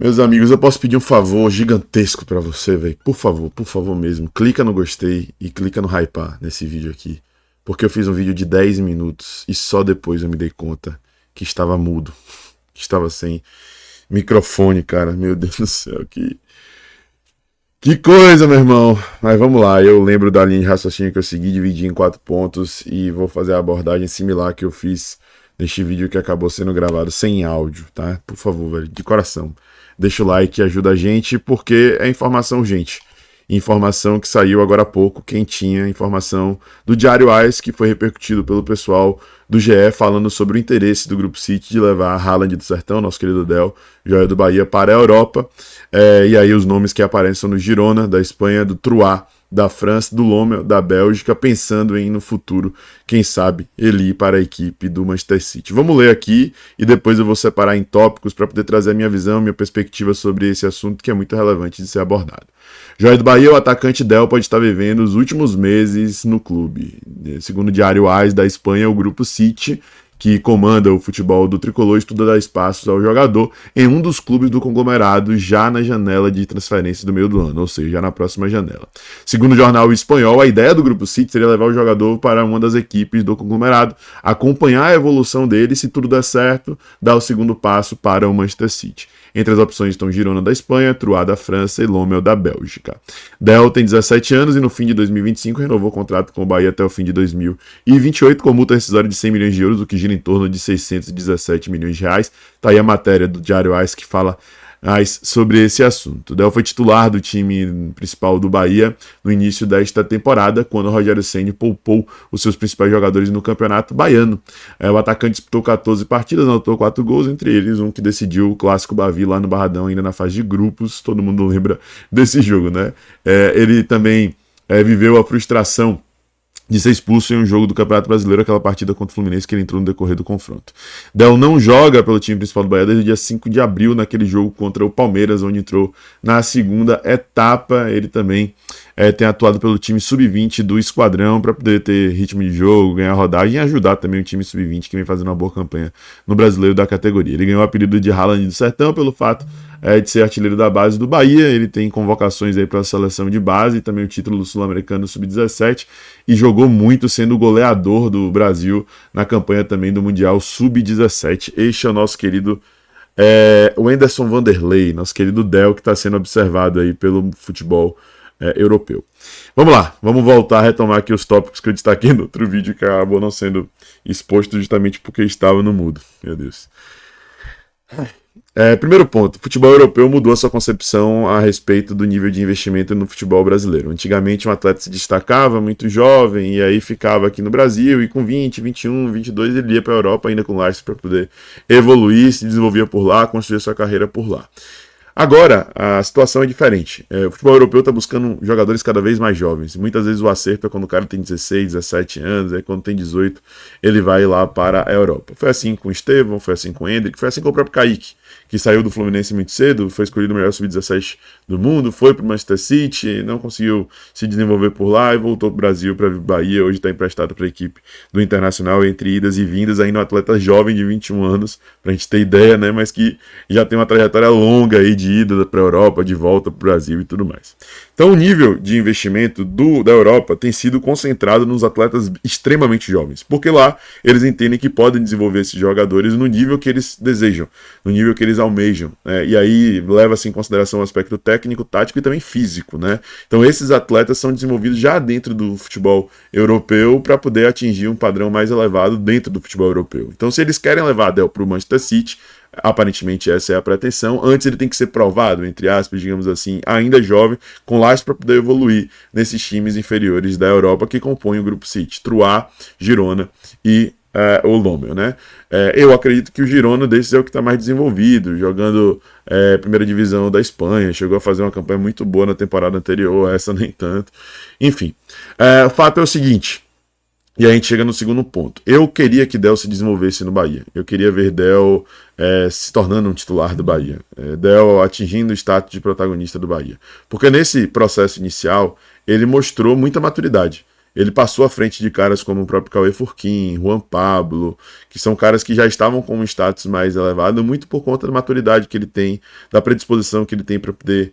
Meus amigos, eu posso pedir um favor gigantesco pra você, velho. Por favor mesmo. Clica no gostei e clica no hypar nesse vídeo aqui. Porque eu fiz um vídeo de 10 minutos e só depois eu me dei conta que estava mudo. Que estava sem microfone, cara. Meu Deus do céu, que coisa, meu irmão. Mas vamos lá, eu lembro da linha de raciocínio que eu segui, dividi em 4 pontos e vou fazer a abordagem similar que eu fiz neste vídeo que acabou sendo gravado sem áudio, tá? Por favor, velho, de coração. Deixa o like, ajuda a gente, porque é informação urgente. Informação que saiu agora há pouco, quentinha, informação do Diário AS, que foi repercutido pelo pessoal do GE, falando sobre o interesse do Grupo City de levar a Haaland do Sertão, nosso querido Del, joia do Bahia, para a Europa. E aí os nomes que aparecem são do Girona, da Espanha, do Troyes, da França, do Lommel, da Bélgica, pensando em, no futuro, quem sabe, ele ir para a equipe do Manchester City. Vamos ler aqui e depois eu vou separar em tópicos para poder trazer a minha visão, minha perspectiva sobre esse assunto que é muito relevante de ser abordado. Joia do Bahia, o atacante Del pode estar vivendo os últimos meses no clube. Segundo o Diário AS da Espanha, o Grupo City, que comanda o futebol do tricolor, estuda dar espaços ao jogador em um dos clubes do conglomerado já na janela de transferência do meio do ano, ou seja, já na próxima janela. Segundo o jornal espanhol, a ideia do Grupo City seria levar o jogador para uma das equipes do conglomerado, acompanhar a evolução dele e, se tudo der certo, dar o segundo passo para o Manchester City. Entre as opções estão Girona da Espanha, Troyes da França e Lommel da Bélgica. Del tem 17 anos e no fim de 2025 renovou o contrato com o Bahia até o fim de 2028 com multa rescisória de 100 milhões de euros, o que gira em torno de 617 milhões de reais. Tá aí a matéria do Diário AS que fala mais sobre esse assunto. Del foi titular do time principal do Bahia no início desta temporada, quando o Rogério Ceni poupou os seus principais jogadores no campeonato baiano. O atacante disputou 14 partidas, anotou 4 gols, entre eles um que decidiu o clássico Bavi lá no Barradão, ainda na fase de grupos. Todo mundo lembra desse jogo, né? Ele também viveu a frustração de ser expulso em um jogo do Campeonato Brasileiro, aquela partida contra o Fluminense que ele entrou no decorrer do confronto. Del não joga pelo time principal do Bahia desde o dia 5 de abril, naquele jogo contra o Palmeiras, onde entrou na segunda etapa. Ele também tem atuado pelo time sub-20 do Esquadrão para poder ter ritmo de jogo, ganhar rodagem e ajudar também o time sub-20 que vem fazendo uma boa campanha no brasileiro da categoria. Ele ganhou o apelido de Haaland do Sertão pelo fato de ser artilheiro da base do Bahia. Ele tem convocações aí para a seleção de base e também o título do Sul-Americano Sub-17 e jogou muito sendo o goleador do Brasil na campanha também do Mundial Sub-17. Este é o nosso querido Wenderson Vanderlei, nosso querido Del, que está sendo observado aí pelo futebol europeu. Vamos lá, vamos voltar a retomar aqui os tópicos que eu destaquei no outro vídeo que acabou não sendo exposto justamente porque estava no mudo. Meu Deus. Primeiro ponto, o futebol europeu mudou a sua concepção a respeito do nível de investimento no futebol brasileiro. Antigamente um atleta se destacava muito jovem e aí ficava aqui no Brasil e com 20, 21, 22 ele ia para a Europa ainda com licença para poder evoluir, se desenvolvia por lá, construir sua carreira por lá. Agora, a situação é diferente. O futebol europeu está buscando jogadores cada vez mais jovens. Muitas vezes o acerto é quando o cara tem 16, 17 anos, aí quando tem 18 ele vai lá para a Europa. Foi assim com o Estevão, foi assim com o Endrick, foi assim com o próprio Kaique, que saiu do Fluminense muito cedo, foi escolhido o melhor sub-17 do mundo, foi para o Manchester City, não conseguiu se desenvolver por lá e voltou para o Brasil, para a Bahia. Hoje está emprestado para a equipe do Internacional, entre idas e vindas, ainda um atleta jovem de 21 anos, para a gente ter ideia, né? Mas que já tem uma trajetória longa aí de ida para a Europa, de volta para o Brasil e tudo mais. Então o nível de investimento da Europa tem sido concentrado nos atletas extremamente jovens, porque lá eles entendem que podem desenvolver esses jogadores no nível que eles desejam, no nível que eles almejam, né? E aí leva-se em consideração o aspecto técnico, tático e também físico, né? Então esses atletas são desenvolvidos já dentro do futebol europeu para poder atingir um padrão mais elevado dentro do futebol europeu. Então se eles querem levar a Del para o Manchester City, aparentemente essa é a pretensão. Antes ele tem que ser provado, entre aspas, digamos assim, ainda jovem, com laços para poder evoluir nesses times inferiores da Europa que compõem o Grupo City, Troyes, Girona e o Lommel, né? Eu acredito que o Girona desses é o que está mais desenvolvido, jogando primeira divisão da Espanha, chegou a fazer uma campanha muito boa na temporada anterior, essa nem tanto. Enfim, o fato é o seguinte, e a gente chega no segundo ponto. Eu queria que Del se desenvolvesse no Bahia. Eu queria ver Del se tornando um titular do Bahia. Del atingindo o status de protagonista do Bahia. Porque nesse processo inicial, ele mostrou muita maturidade. Ele passou à frente de caras como o próprio Cauê Furquim, Juan Pablo, que são caras que já estavam com um status mais elevado, muito por conta da maturidade que ele tem, da predisposição que ele tem para poder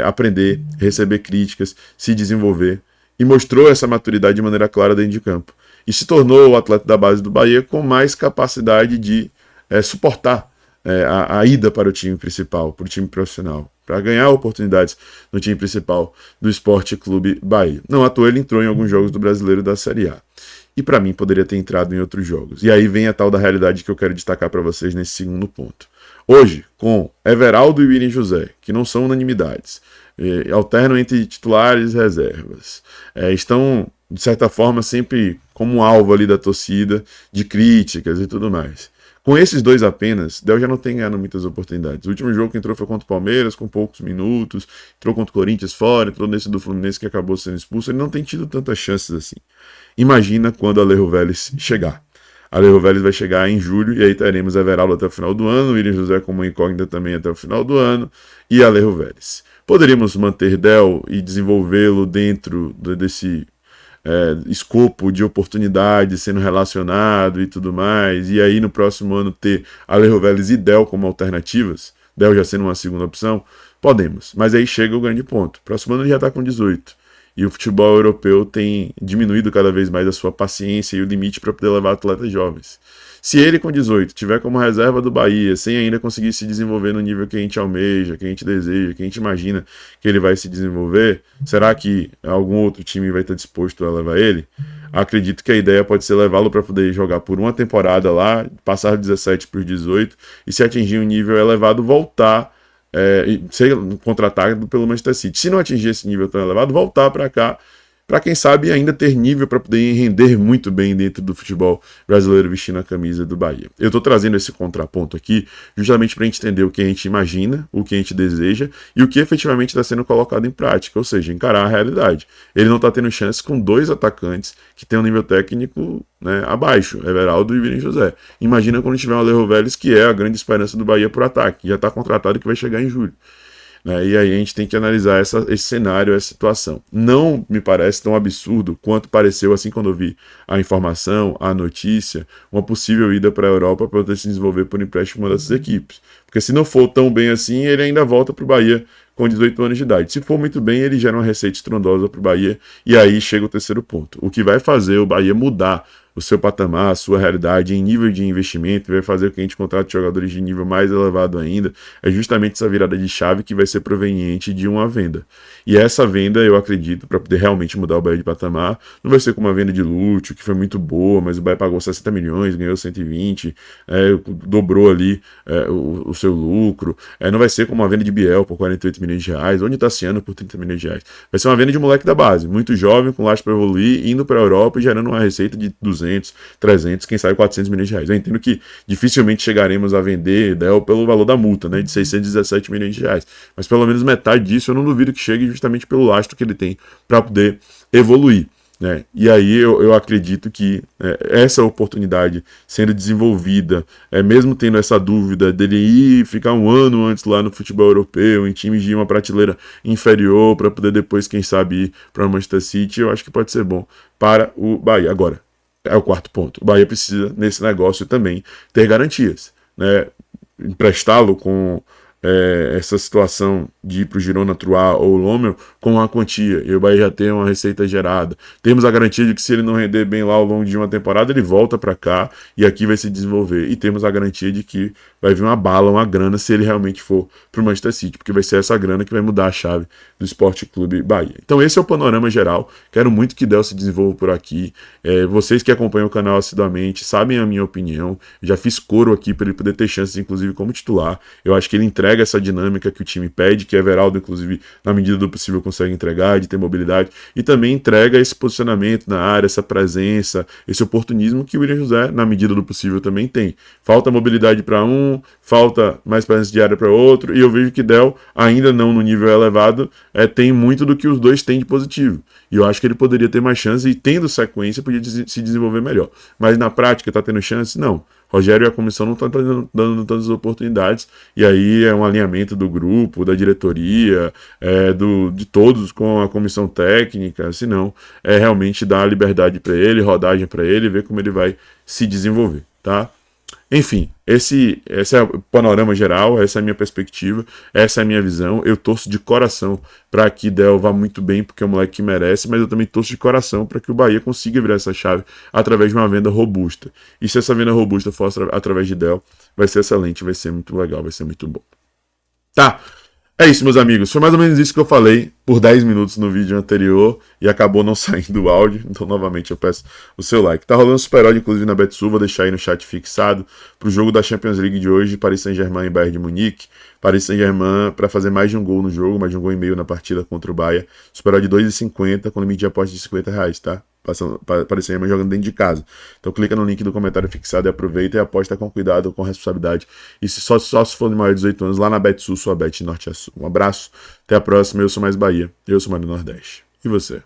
aprender, receber críticas, se desenvolver. E mostrou essa maturidade de maneira clara dentro de campo. E se tornou o atleta da base do Bahia com mais capacidade de suportar a ida para o time principal, para o time profissional, para ganhar oportunidades no time principal do Sport Clube Bahia. Não à toa ele entrou em alguns jogos do Brasileiro da Série A. E para mim poderia ter entrado em outros jogos. E aí vem a tal da realidade que eu quero destacar para vocês nesse segundo ponto. Hoje, com Everaldo e William José, que não são unanimidades, alternam entre titulares e reservas, estão, de certa forma, sempre como alvo ali da torcida, de críticas e tudo mais. Com esses dois apenas, Del já não tem ganhado muitas oportunidades. O último jogo que entrou foi contra o Palmeiras, com poucos minutos, entrou contra o Corinthians fora, entrou nesse do Fluminense que acabou sendo expulso. Ele não tem tido tantas chances assim. Imagina quando a Alejo Vélez chegar. A Alejo Vélez vai chegar em julho e aí teremos Everaldo até o final do ano, William José como incógnita também até o final do ano e Alejo Vélez. Poderíamos manter Del e desenvolvê-lo dentro desse escopo de oportunidade sendo relacionado e tudo mais, e aí no próximo ano ter Alejo Vélez e Del como alternativas, Del já sendo uma segunda opção, podemos, mas aí chega o grande ponto, próximo ano ele já está com 18, e o futebol europeu tem diminuído cada vez mais a sua paciência e o limite para poder levar atletas jovens. Se ele com 18 tiver como reserva do Bahia, sem ainda conseguir se desenvolver no nível que a gente almeja, que a gente deseja, que a gente imagina que ele vai se desenvolver, será que algum outro time vai estar disposto a levar ele? Acredito que a ideia pode ser levá-lo para poder jogar por uma temporada lá, passar 17 para os 18 e se atingir um nível elevado, voltar e ser contratado pelo Manchester City. Se não atingir esse nível tão elevado, voltar para cá, para quem sabe ainda ter nível para poder render muito bem dentro do futebol brasileiro vestindo a camisa do Bahia. Eu estou trazendo esse contraponto aqui justamente para a gente entender o que a gente imagina, o que a gente deseja e o que efetivamente está sendo colocado em prática, ou seja, encarar a realidade. Ele não está tendo chance com dois atacantes que têm um nível técnico abaixo, Everaldo e William José. Imagina quando tiver o Alejo Vélez, que é a grande esperança do Bahia por ataque, já está contratado e que vai chegar em julho. E aí a gente tem que analisar esse cenário, essa situação. Não me parece tão absurdo quanto pareceu assim quando eu vi a informação, a notícia, uma possível ida para a Europa para poder se desenvolver por empréstimo dessas equipes. Porque se não for tão bem assim, ele ainda volta para o Bahia com 18 anos de idade. Se for muito bem, ele gera uma receita estrondosa para o Bahia e aí chega o terceiro ponto. O que vai fazer o Bahia mudar o seu patamar, a sua realidade em nível de investimento, vai fazer com que a gente contrate jogadores de nível mais elevado ainda, é justamente essa virada de chave que vai ser proveniente de uma venda. E essa venda, eu acredito, para poder realmente mudar o Bahia de patamar, não vai ser como uma venda de Lúcio, que foi muito boa, mas o Bahia pagou 60 milhões, ganhou 120, dobrou ali o seu lucro. Não vai ser como uma venda de Biel por 48 milhões de reais, ou de Tassiano por 30 milhões de reais. Vai ser uma venda de moleque da base, muito jovem, com laço para evoluir, indo para a Europa e gerando uma receita de 200, 300, quem sabe 400 milhões de reais. Eu entendo que dificilmente chegaremos a vender Del pelo valor da multa, de 617 milhões de reais. Mas pelo menos metade disso eu não duvido que chegue justamente pelo lastro que ele tem para poder evoluir. E aí eu acredito que essa oportunidade sendo desenvolvida, mesmo tendo essa dúvida dele ir ficar um ano antes lá no futebol europeu, em times de uma prateleira inferior, para poder depois, quem sabe, ir para o Manchester City, eu acho que pode ser bom para o Bahia. Agora, é o quarto ponto. O Bahia precisa, nesse negócio também, ter garantias. Emprestá-lo com essa situação de ir para o Girona, Truá ou Lomel com uma quantia, e o Bahia já tem uma receita gerada. Temos a garantia de que se ele não render bem lá ao longo de uma temporada, ele volta para cá e aqui vai se desenvolver. E temos a garantia de que vai vir uma bala, uma grana, se ele realmente for para o Manchester City, porque vai ser essa grana que vai mudar a chave do Sport Clube Bahia. Então esse é o panorama geral. Quero muito que Del se desenvolva por aqui. Vocês que acompanham o canal assiduamente sabem a minha opinião. Eu já fiz coro aqui para ele poder ter chances, inclusive, como titular. Eu acho que ele entrega essa dinâmica que o time pede, que Everaldo, inclusive, na medida do possível, consegue entregar, de ter mobilidade, e também entrega esse posicionamento na área, essa presença, esse oportunismo que o William José, na medida do possível, também tem. Falta mobilidade para um, falta mais presença de área para outro, e eu vejo que Del, ainda não no nível elevado, tem muito do que os dois têm de positivo. E eu acho que ele poderia ter mais chance, e tendo sequência, podia se desenvolver melhor. Mas na prática, está tendo chance? Não. Rogério e a comissão não estão dando tantas oportunidades, e aí é um alinhamento do grupo, da diretoria, de todos com a comissão técnica, se não, é realmente dar liberdade para ele, rodagem para ele, ver como ele vai se desenvolver, tá? Enfim, esse é o panorama geral, essa é a minha perspectiva, essa é a minha visão. Eu torço de coração para que Del vá muito bem, porque é um moleque que merece, mas eu também torço de coração para que o Bahia consiga virar essa chave através de uma venda robusta. E se essa venda robusta for através de Del, vai ser excelente, vai ser muito legal, vai ser muito bom. Tá. É isso, meus amigos. Foi mais ou menos isso que eu falei por 10 minutos no vídeo anterior e acabou não saindo o áudio. Então, novamente, eu peço o seu like. Tá rolando Super Odd, inclusive, na Betsul. Vou deixar aí no chat fixado pro jogo da Champions League de hoje. Paris Saint-Germain e Bayern de Munique. Paris Saint-Germain para fazer mais de um gol no jogo, mais de um gol e meio na partida contra o Bayern. Super Odd 2,50 com limite de aposta de R$50, tá? Paris Saint-Germain jogando dentro de casa. Então clica no link do comentário fixado e aproveita e aposta com cuidado, com responsabilidade. E só se for de maior de 18 anos, lá na Betsul, sua Bet Norte a Sul. Um abraço, até a próxima. Eu sou Mais Bahia, eu sou Mário Nordeste. E você?